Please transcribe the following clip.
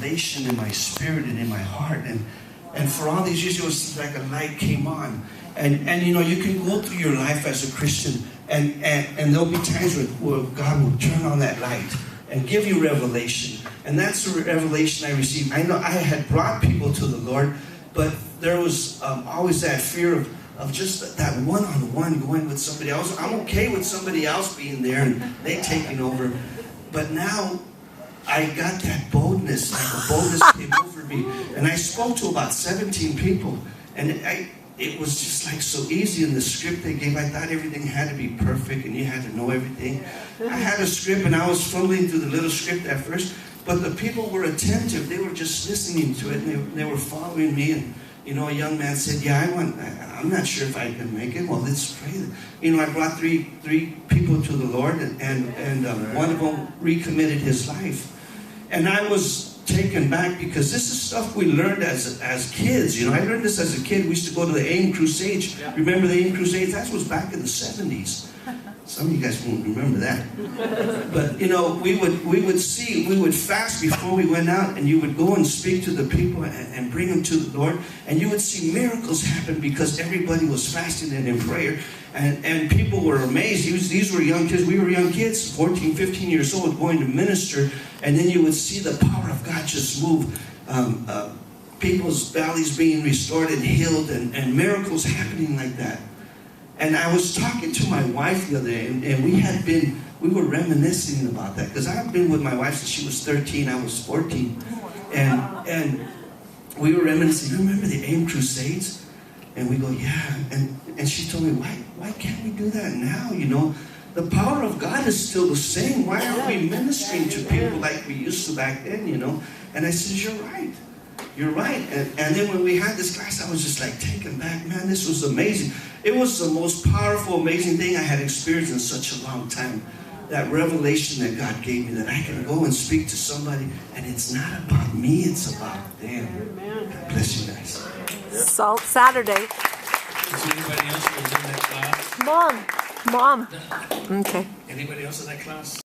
revelation in my spirit and in my heart. And for all these years, it was like a light came on. And you know, you can go through your life as a Christian, and there'll be times where God will turn on that light and give you revelation. And that's the revelation I received. I know I had brought people to the Lord, but there was always that fear of just that one-on-one going with somebody else. I'm okay with somebody else being there and they taking over. But now I got that boldness, like a boldness came over me. And I spoke to about 17 people. And it was just like so easy in the script they gave. I thought everything had to be perfect and you had to know everything. I had a script and I was fumbling through the little script at first. But the people were attentive. They were just listening to it and they were following me. And you know, a young man said, yeah, I'm not sure if I can make it. Well, let's pray. You know, I brought three people to the Lord, and one of them recommitted his life. And I was taken back because this is stuff we learned as kids. You know, I learned this as a kid. We used to go to the AIM Crusades. Yeah. Remember the AIM Crusades? That was back in the 70s. Some of you guys won't remember that. But, you know, we would fast before we went out, and you would go and speak to the people and bring them to the Lord, and you would see miracles happen because everybody was fasting and in prayer, and people were amazed. These were young kids. We were young kids, 14, 15 years old, going to minister, and then you would see the power of God just move. People's bellies being restored and healed, and miracles happening like that. And I was talking to my wife the other day, and we were reminiscing about that. Because I've been with my wife since she was 13, I was 14. And we were reminiscing, you remember the AIM Crusades? And we go, yeah. And she told me, why can't we do that now? You know, the power of God is still the same. Why aren't we ministering to people like we used to back then, you know? And I said, you're right. You're right. And then when we had this class, I was just like taken back. Man, this was amazing. It was the most powerful, amazing thing I had experienced in such a long time. That revelation that God gave me, that I can go and speak to somebody, and it's not about me, it's about them. God bless you guys. Salt Saturday. Is there anybody else who was in that class? Mom. Okay. Anybody else in that class?